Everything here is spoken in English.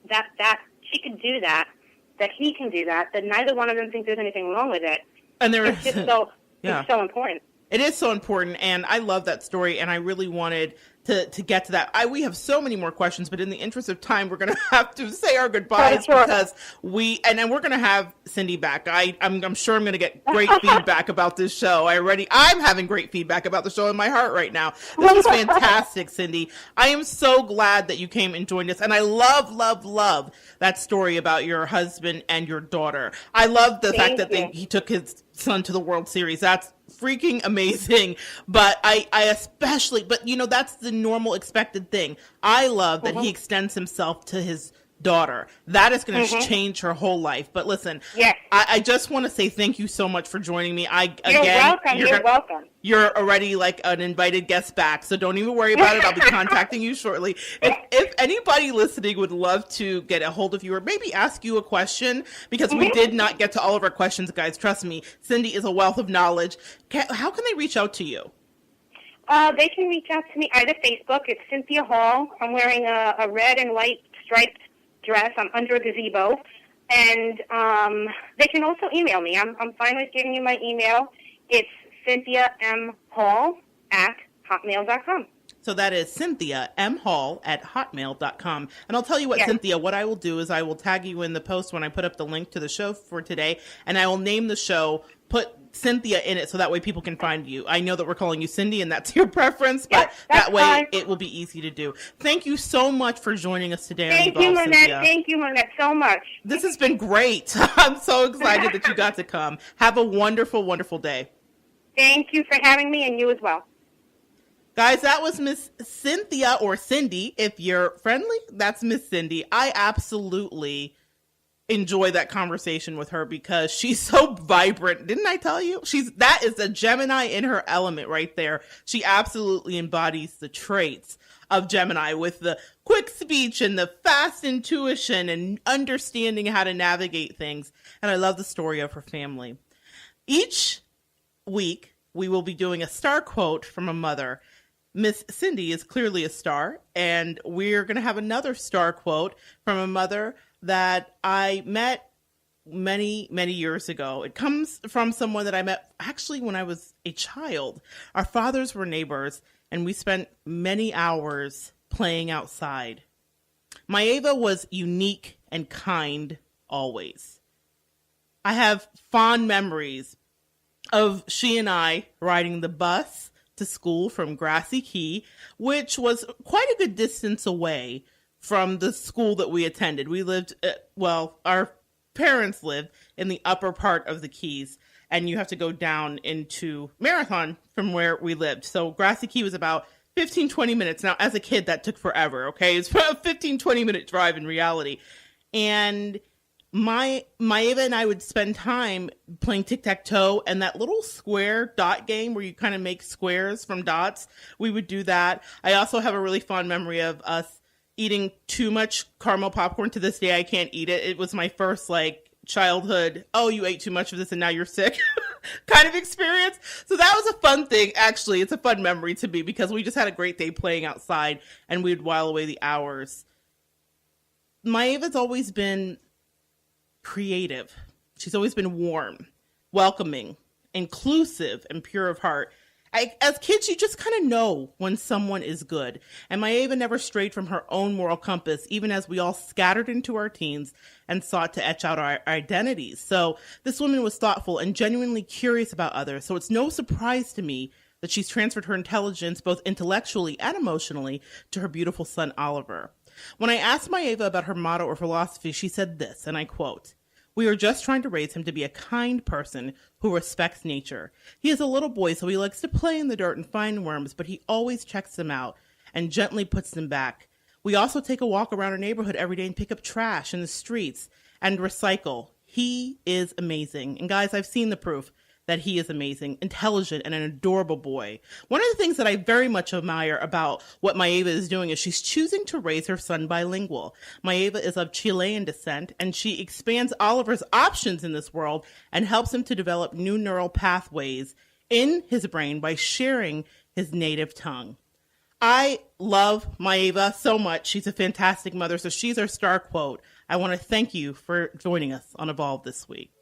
that she can do that he can do that neither one of them think there's anything wrong with it. And it's just so it's so important. It is so important, and I love that story, and I really wanted to get to that. We have so many more questions, but in the interest of time, we're going to have to say our goodbyes because and then we're going to have Cindy back. I'm sure I'm going to get great feedback about this show. I'm having great feedback about the show in my heart right now. This was fantastic, Cindy. I am so glad that you came and joined us, and I love, love, love that story about your husband and your daughter. I love the fact that he took his son to the World Series. That's freaking amazing. But I especially, but that's the normal expected thing. I love that he extends himself to his daughter. That is going to change her whole life. But listen, I just want to say thank you so much for joining me. You're welcome. You're already like an invited guest back, so don't even worry about it. I'll be contacting you shortly. If anybody listening would love to get a hold of you or maybe ask you a question, because we did not get to all of our questions, guys. Trust me, Cindy is a wealth of knowledge. How can they reach out to you? They can reach out to me either Facebook. It's Cynthia Hall. I'm wearing a red and white striped dress. I'm under a gazebo. And they can also email me. I'm fine with giving you my email. It's CynthiaMHall@hotmail.com. So that is CynthiaMHall@hotmail.com. And I'll tell you what, Cynthia, what I will do is I will tag you in the post when I put up the link to the show for today, and I will name the show, put Cynthia in it, so that way people can find you. I know that we're calling you Cindy, and that's your preference, but that way fine. It will be easy to do. Thank you so much for joining us today. Thank you, Monette. Thank you, Monette, so much. This has been great. I'm so excited that you got to come. Have a wonderful, wonderful day. Thank you for having me, and you as well. Guys, that was Miss Cynthia, or Cindy, if you're friendly. That's Miss Cindy. I absolutely enjoy that conversation with her because she's so vibrant. Didn't I tell you? That is a Gemini in her element right there. She absolutely embodies the traits of Gemini with the quick speech and the fast intuition and understanding how to navigate things. And I love the story of her family. Each week, we will be doing a star quote from a mother. Miss Cindy is clearly a star, and we're going to have another star quote from a mother that I met many, many years ago. It comes from someone that I met actually when I was a child. Our fathers were neighbors, and we spent many hours playing outside. Maeva was unique and kind always. I have fond memories of she and I riding the bus to school from Grassy Key, which was quite a good distance away from the school that we attended. We lived, our parents lived in the upper part of the Keys, and you have to go down into Marathon from where we lived. So Grassy Key was about 15, 20 minutes. Now, as a kid, that took forever, okay? It's about a 15, 20-minute drive in reality. And Maeva and I would spend time playing tic-tac-toe and that little square dot game where you kind of make squares from dots. We would do that. I also have a really fond memory of us eating too much caramel popcorn. To this day, I can't eat it. It was my first childhood, oh, you ate too much of this and now you're sick kind of experience. So that was a fun thing. Actually, it's a fun memory to me because we just had a great day playing outside and we'd while away the hours. Maeva's always been creative. She's always been warm, welcoming, inclusive, and pure of heart. As kids, you just kind of know when someone is good. And Maeva never strayed from her own moral compass, even as we all scattered into our teens and sought to etch out our identities. So this woman was thoughtful and genuinely curious about others. So it's no surprise to me that she's transferred her intelligence, both intellectually and emotionally, to her beautiful son, Oliver. When I asked Maeva about her motto or philosophy, she said this, and I quote, "We are just trying to raise him to be a kind person who respects nature. He is a little boy, so he likes to play in the dirt and find worms, but he always checks them out and gently puts them back. We also take a walk around our neighborhood every day and pick up trash in the streets and recycle. He is amazing." And guys, I've seen the proof that he is amazing, intelligent, and an adorable boy. One of the things that I very much admire about what Maeva is doing is she's choosing to raise her son bilingual. Maeva is of Chilean descent, and she expands Oliver's options in this world and helps him to develop new neural pathways in his brain by sharing his native tongue. I love Maeva so much. She's a fantastic mother. So she's our star quote. I want to thank you for joining us on Evolve this week.